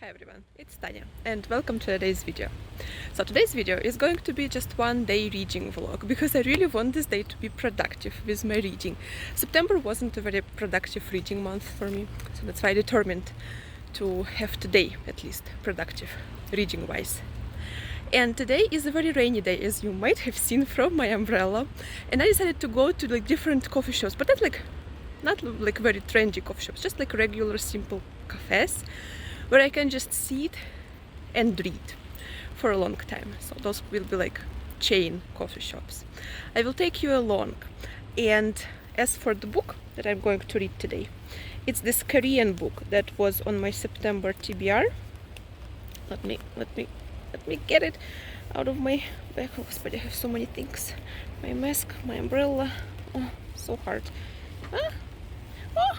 Hi everyone, it's Tanya and welcome to today's video. So today's video is going to be just one day reading vlog because I really want this day to be productive with my reading. September wasn't a very productive reading month for me, so that's why I determined to have today at least productive reading wise. And today is a very rainy day, as you might have seen from my umbrella, and I decided to go to different coffee shops, but not like very trendy coffee shops, just like regular simple cafes where I can just sit and read for a long time. So those will be like chain coffee shops. I will take you along. And as for the book that I'm going to read today, it's this Korean book that was on my September TBR. Let me get it out of my bag. Oh, but I have so many things. My mask, my umbrella. Oh, so hard. Ah. Oh.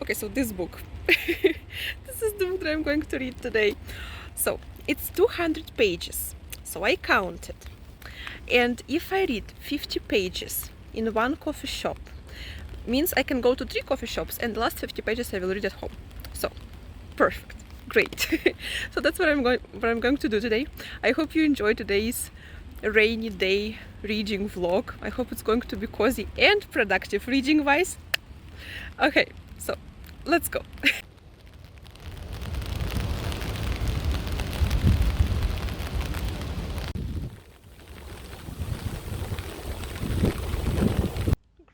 Okay, so this book. This is the book that I'm going to read today. So it's 200 pages. So I counted. And if I read 50 pages in one coffee shop, means I can go to 3 coffee shops and the last 50 pages I will read at home. So perfect. Great. So that's what I'm going to do today. I hope you enjoy today's rainy day reading vlog. I hope it's going to be cozy and productive reading wise. Okay, so let's go.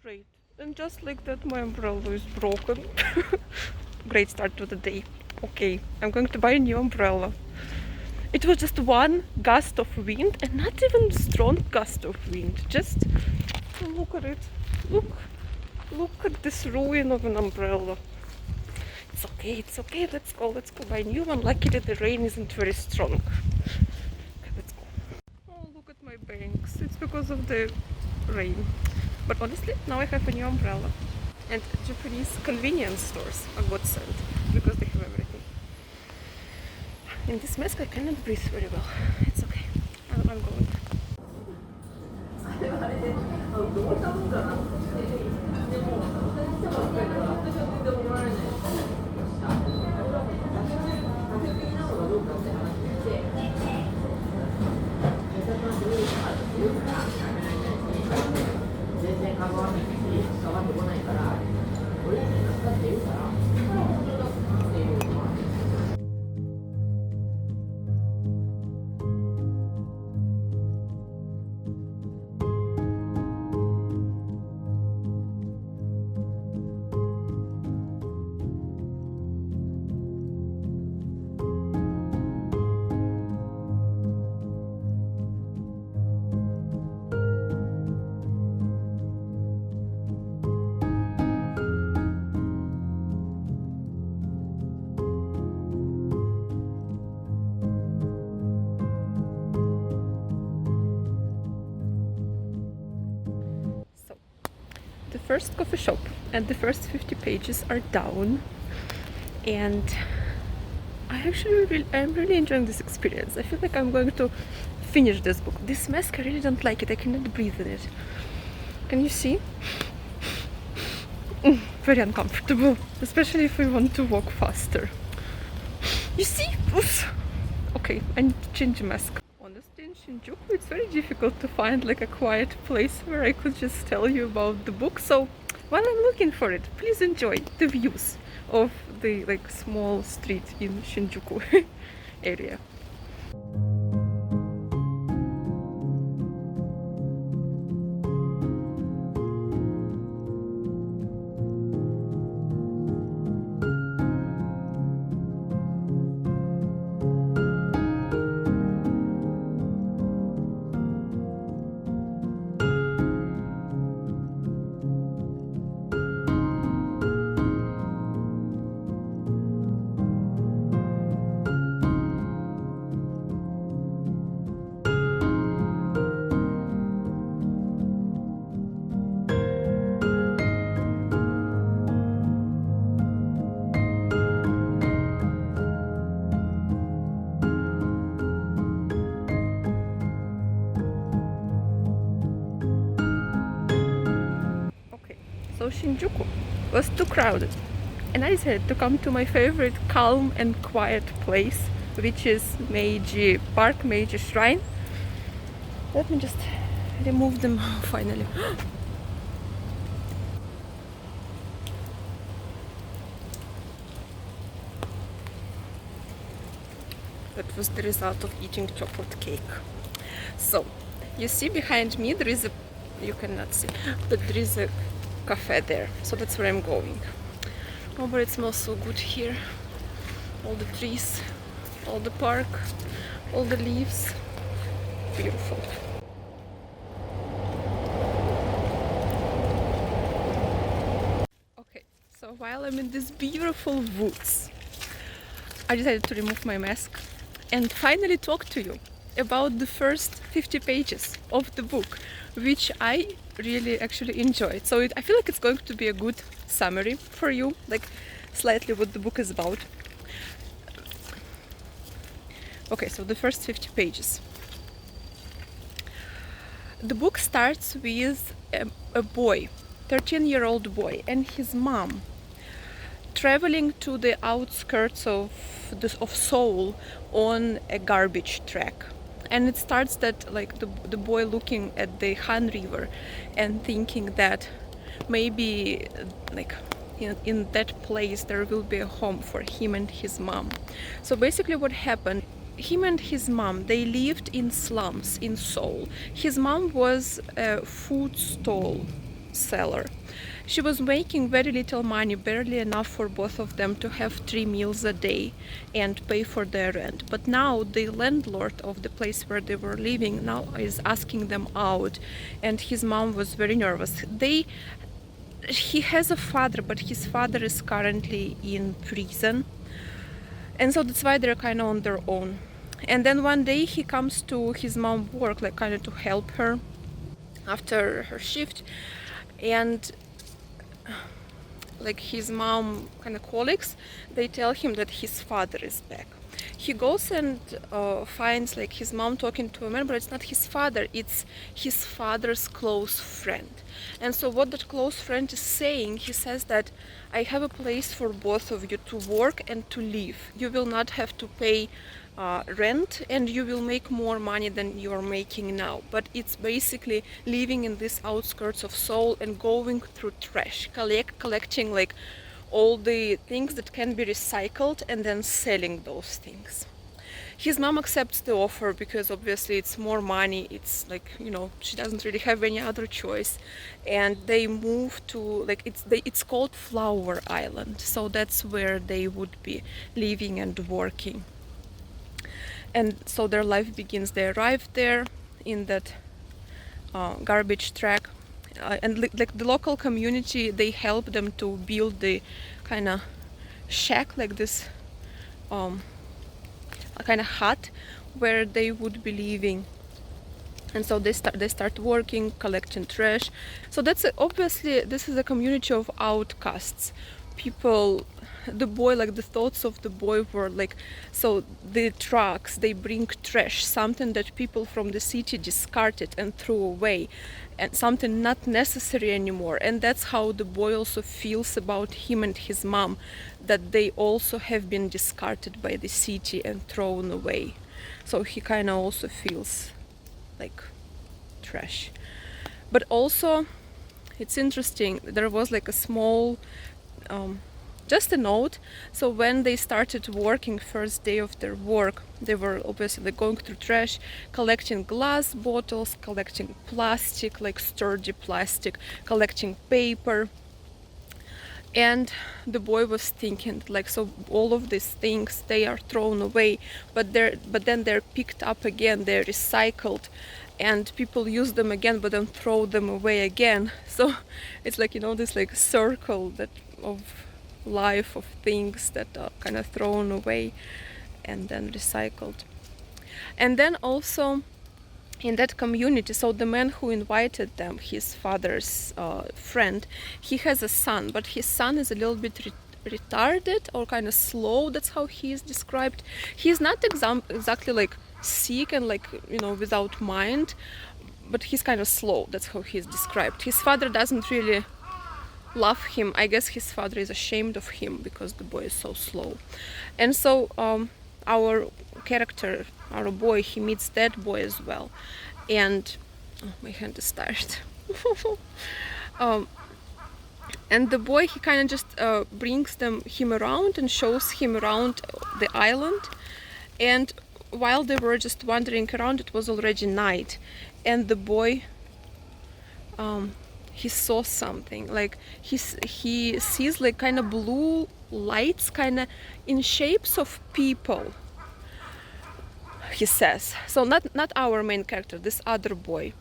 Great. And just like that, my umbrella is broken. Great start to the day. Okay, I'm going to buy a new umbrella. It was just one gust of wind, and not even strong gust of wind. Just look at it. Look at this ruin of an umbrella. It's okay. Let's go buy a new one. Luckily the rain isn't very strong. Okay, let's go. Oh, look at my bangs. It's because of the rain. But honestly, now I have a new umbrella. And Japanese convenience stores are godsend because they have everything. In this mask I cannot breathe very well. It's okay. I'm going. The first coffee shop and the first 50 pages are down, and I'm really enjoying this experience. I feel like I'm going to finish this book. This mask, I really don't like it. I cannot breathe in it. Can you see? Very uncomfortable, especially if we want to walk faster. You see? Oops. Okay, I need to change the mask. Honestly, in Shinjuku it's very difficult to find like a quiet place where I could just tell you about the book. So while I'm looking for it, please enjoy the views of the small street in Shinjuku area. So Shinjuku was too crowded. and I decided to come to my favorite calm and quiet place, which is Meiji Park, Meiji Shrine. Let me just remove them finally. That was the result of eating chocolate cake. So, you see behind me there is a, you cannot see, but there is a cafe there. So that's where I'm going. Oh, but it smells so good here. All the trees, all the park, all the leaves. Beautiful. Okay, so while I'm in these beautiful woods, I decided to remove my mask and finally talk to you about the first 50 pages of the book, which I really actually enjoyed. So I feel like it's going to be a good summary for you, like slightly what the book is about. Okay, so the first 50 pages. The book starts with a boy, 13-year-old boy, and his mom traveling to the outskirts of Seoul on a garbage truck. And it starts that like the boy looking at the Han River and thinking that maybe like in that place there will be a home for him and his mom. So basically what happened, him and his mom, they lived in slums in Seoul. His mom was a food stall seller. She was making very little money, barely enough for both of them to have 3 meals a day and pay for their rent. But now the landlord of the place where they were living now is asking them out, and his mom was very nervous. He has a father, but his father is currently in prison, and so that's why they're kind of on their own. And then one day he comes to his mom work, like kind of to help her after her shift, and like his mom kind of colleagues, they tell him that his father is back. He goes and finds like his mom talking to a man, but it's not his father, it's his father's close friend. And so what that close friend is saying, he says that I have a place for both of you to work and to live. You will not have to pay rent, and you will make more money than you are making now. But it's basically living in this outskirts of Seoul and going through trash, collecting like all the things that can be recycled and then selling those things. His mom accepts the offer because obviously it's more money, it's like, you know, she doesn't really have any other choice. And they move to like it's called Flower Island, so that's where they would be living and working. And so their life begins. They arrive there in that garbage truck, and like the local community, they help them to build the kind of shack, like this kind of hut where they would be living. And so they start working, collecting trash. So that's obviously this is a community of outcasts, people. The boy, like the thoughts of the boy were like, so the trucks, they bring trash, something that people from the city discarded and threw away, and something not necessary anymore. And that's how the boy also feels about him and his mom, that they also have been discarded by the city and thrown away. So he kind of also feels like trash. But also it's interesting, there was like a small just a note. So when they started working, first day of their work, they were obviously going through trash, collecting glass bottles, collecting plastic, like sturdy plastic, collecting paper. And the boy was thinking like, so all of these things, they are thrown away, but then they're picked up again, they're recycled, and people use them again but then throw them away again. So it's like, you know, this like circle that of life, of things that are kind of thrown away and then recycled. And then also in that community, so the man who invited them, his father's friend, he has a son, but his son is a little bit retarded or kind of slow. That's how he is described. He's not exactly like sick and like, you know, without mind, but he's kind of slow. That's how he's described. His father doesn't really love him. I guess his father is ashamed of him because the boy is so slow. And so our character, our boy, he meets that boy as well. And oh, my hand is tired. And the boy, he kind of just brings him around and shows him around the island. And while they were just wandering around, it was already night. And the boy, he saw something. Like he sees like kind of blue lights, kind of in shapes of people. He says so. Not our main character, this other boy,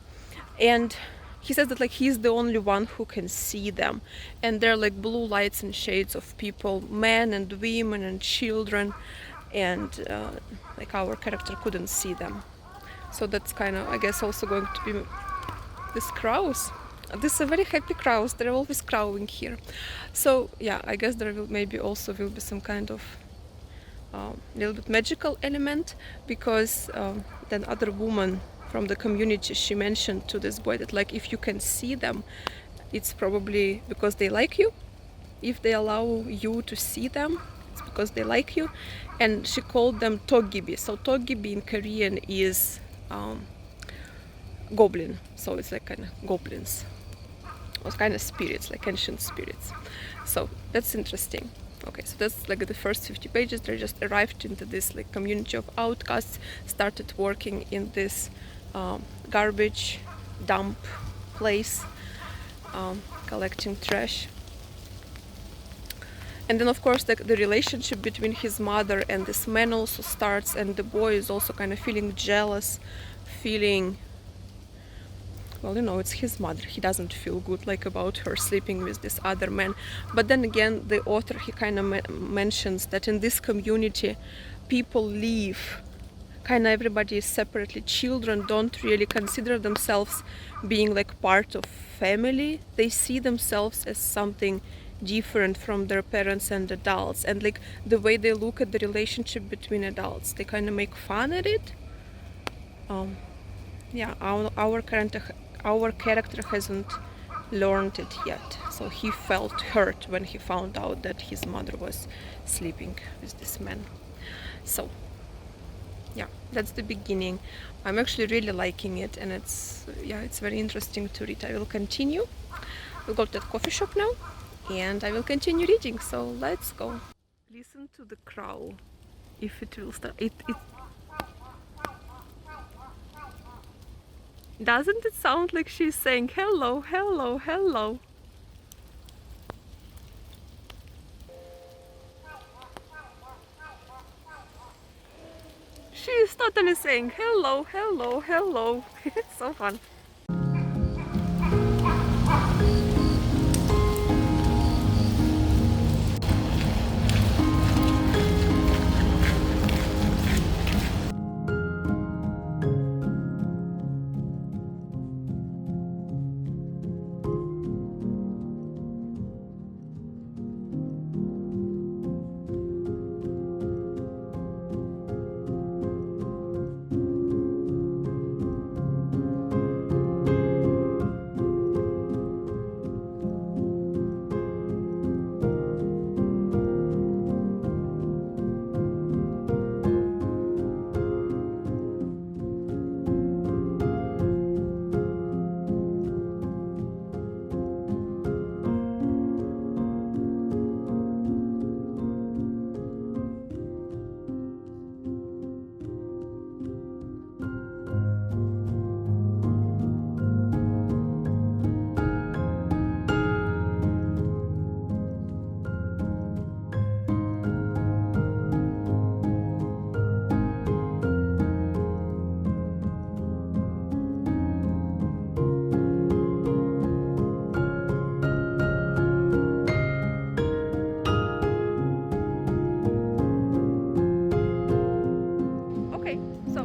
and he says that like he's the only one who can see them, and they're like blue lights and shades of people, men and women and children, and like our character couldn't see them. So that's kind of, I guess, also going to be these crows. These are very happy crows. They're always crowing here. So yeah, I guess there will maybe also will be some kind of little bit magical element, because then other woman from the community, she mentioned to this boy that like if you can see them, it's probably because they like you. If they allow you to see them, it's because they like you. And she called them togibi. So togibi in Korean is goblin. So it's like kind of goblins, or kind of spirits, like ancient spirits. So that's interesting. Okay, so that's like the first 50 pages. They just arrived into this like community of outcasts, started working in this garbage dump place, collecting trash. And then of course the relationship between his mother and this man also starts, and the boy is also kind of feeling jealous, feeling, well, you know, it's his mother. He doesn't feel good like about her sleeping with this other man. But then again, the author, he kind of mentions that in this community people live kind of, everybody is separately. Children don't really consider themselves being like part of family. They see themselves as something different from their parents and adults, and like the way they look at the relationship between adults, they kind of make fun at it. Yeah, our character hasn't learned it yet, so he felt hurt when he found out that his mother was sleeping with this man. So yeah, that's the beginning. I'm actually really liking it, and it's very interesting to read. I will continue. We'll go to the coffee shop now, and I will continue reading. So let's go. Listen to the crow. If it will start, it doesn't it sound like she's saying hello, hello, hello? She is totally saying hello, hello, hello. It's so fun.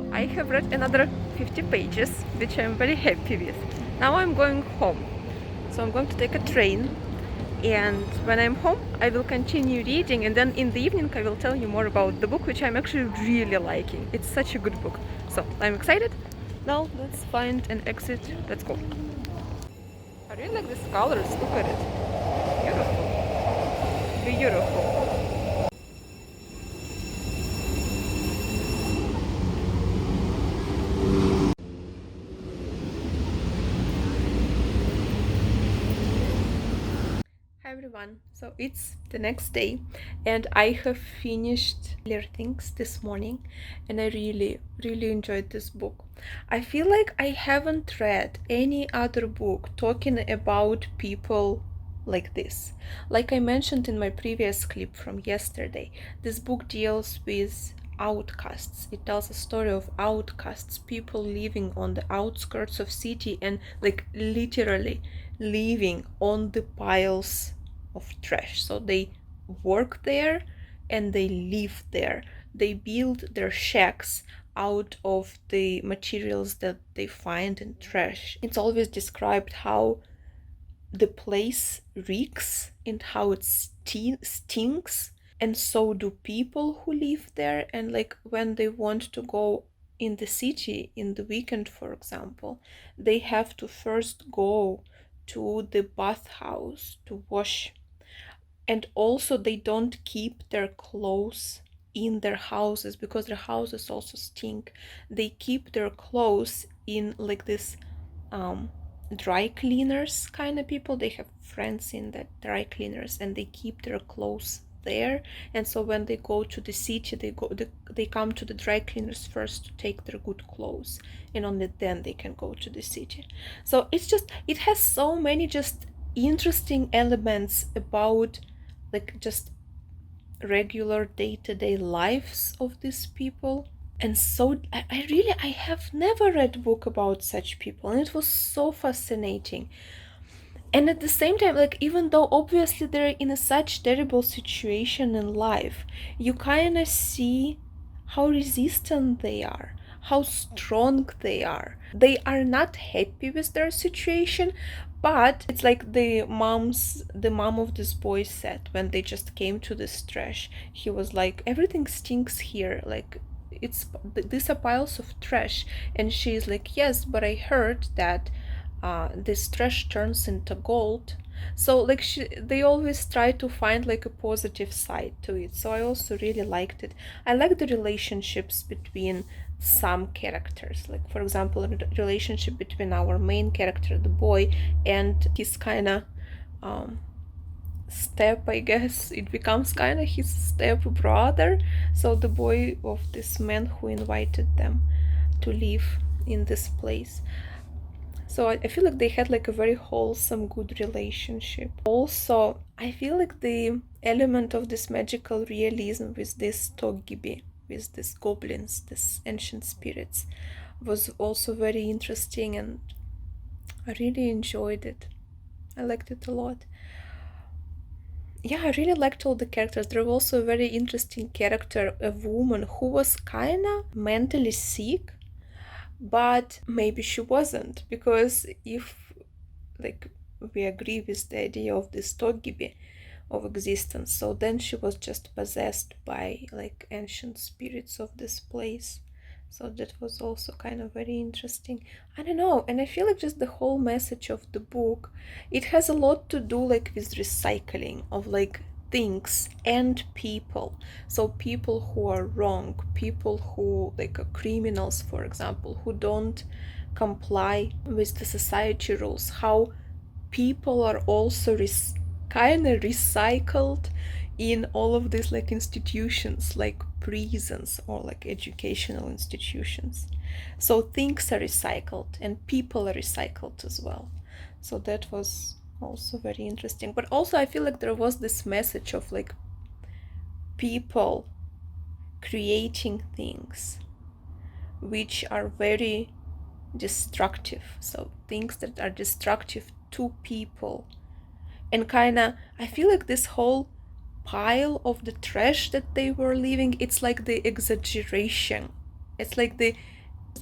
I have read another 50 pages, which I'm very happy with. Now I'm going home. So I'm going to take a train, and when I'm home I will continue reading, and then in the evening I will tell you more about the book, which I'm actually really liking. It's such a good book. So I'm excited. Now let's find an exit. Let's go. I really like these colors. Look at it. Beautiful. Hi everyone, so it's the next day and I have finished Clear Things this morning and I really enjoyed this book. I feel like I haven't read any other book talking about people like this. Like I mentioned in my previous clip from yesterday, this book deals with outcasts. It tells a story of outcasts, people living on the outskirts of city and like literally living on the piles of trash. So they work there and they live there. They build their shacks out of the materials that they find in trash. It's always described how the place reeks and how it stinks, and so do people who live there. And like when they want to go in the city in the weekend, for example, they have to first go to the bathhouse to wash. And also they don't keep their clothes in their houses because their houses also stink. They keep their clothes in like this um dry cleaners kind of people. They have friends in the dry cleaners and they keep their clothes there. And so when they go to the city, they come to the dry cleaners first to take their good clothes, and only then they can go to the city. So it's just, it has so many just interesting elements about like just regular day-to-day lives of these people. And so I have never read a book about such people, and it was so fascinating. And at the same time, like even though obviously they're in a such terrible situation in life, you kind of see how resistant they are, how strong they are. They are not happy with their situation, but it's like the mom of this boy said when they just came to this trash. He was like, everything stinks here, like these are piles of trash. And she's like, yes, but I heard that this trash turns into gold. So like they always try to find like a positive side to it. So I also really liked it. I like the relationships between some characters, like for example a relationship between our main character, the boy, and his kind of step, I guess. It becomes kind of his step brother. So the boy of this man who invited them to live in this place. So I feel like they had like a very wholesome, good relationship. Also, I feel like the element of this magical realism with this Toggibi, with these goblins, these ancient spirits, was also very interesting, and I really enjoyed it. I liked it a lot. Yeah, I really liked all the characters. There was also a very interesting character, a woman who was kinda mentally sick, but maybe she wasn't, because if like we agree with the idea of this Togibi of existence, so then she was just possessed by like ancient spirits of this place. So that was also kind of very interesting. I don't know, and I feel like just the whole message of the book, it has a lot to do like with recycling of like things and people. So people who are wrong, people who like are criminals, for example, who don't comply with the society rules, how people are also kind of recycled in all of these like institutions like prisons or like educational institutions. So things are recycled and people are recycled as well. So that was also very interesting. But also I feel like there was this message of like people creating things which are very destructive. So things that are destructive to people. And kind of, I feel like this whole pile of the trash that they were leaving, it's like the exaggeration. It's like the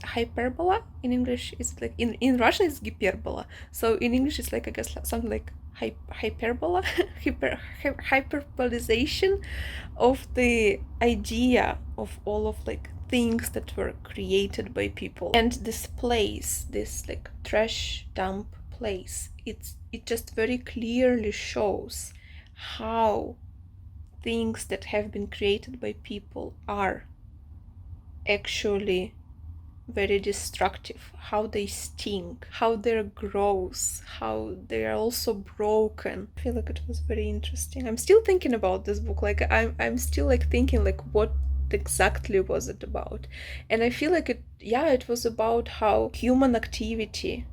hyperbola. In English it's like, in Russian it's hyperbola. So in English it's like, I guess, something like hyperbola. Hyperbolization of the idea of all of like things that were created by people. And this place, this like trash dump place, it just very clearly shows how things that have been created by people are actually very destructive, how they sting, how they're gross, how they are also broken. I feel like it was very interesting. I'm still thinking about this book, like I'm still like thinking like what exactly was it about. And I feel like it was about how human activity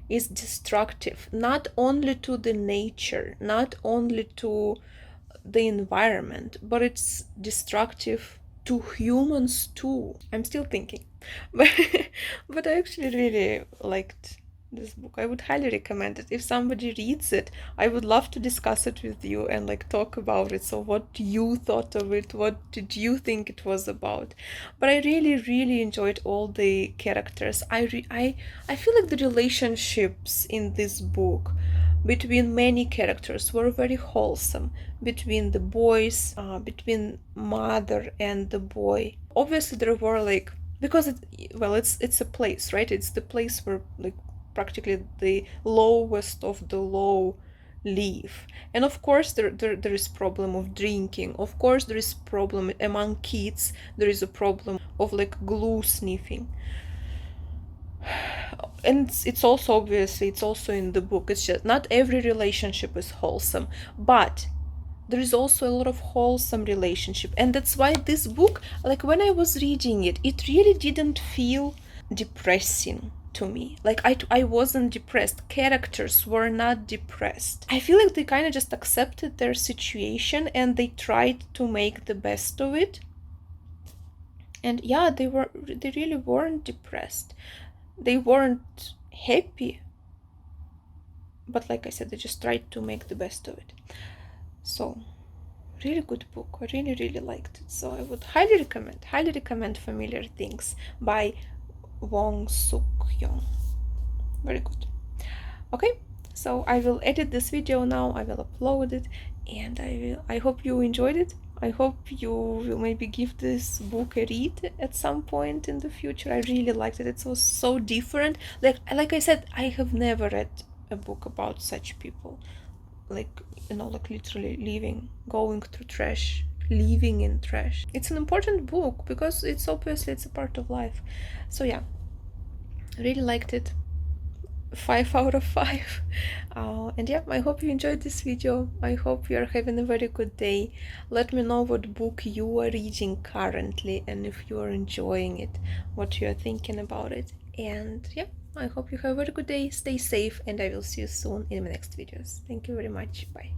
is destructive, not only to the nature, not only to the environment, but it's destructive to humans too. I'm still thinking, but but I actually really liked this book. I would highly recommend it. If somebody reads it, I would love to discuss it with you and like talk about it. So what you thought of it? What did you think it was about? But I really enjoyed all the characters. I feel like the relationships in this book between many characters were very wholesome, between the boys, between mother and the boy. Obviously there were like, because it's a place, right? It's the place where like practically the lowest of the low live. And of course there is problem of drinking. Of course there is problem among kids. There is a problem of like glue sniffing. And it's also obviously it's also in the book. It's just not every relationship is wholesome, but there is also a lot of wholesome relationship. And that's why this book, like when I was reading it, it really didn't feel depressing to me. Like I wasn't depressed. Characters were not depressed. I feel like they kind of just accepted their situation and they tried to make the best of it. And yeah, they really weren't depressed. They weren't happy. But like I said, they just tried to make the best of it. So really good book. I really liked it. So I would highly recommend Familiar Things by Hwang Sok-Yong. Very good. Okay, so I will edit this video now. I will upload it, and I hope you enjoyed it. I hope you will maybe give this book a read at some point in the future. I really liked it. It was so different. Like I said, I have never read a book about such people, like like literally going through trash, living in trash. It's an important book because it's a part of life. So yeah, really liked it. 5 out of 5. And yeah, I hope you enjoyed this video. I hope you are having a very good day. Let me know what book you are reading currently and if you are enjoying it, what you are thinking about it. And yeah, I hope you have a very good day. Stay safe, and I will see you soon in my next videos. Thank you very much. Bye.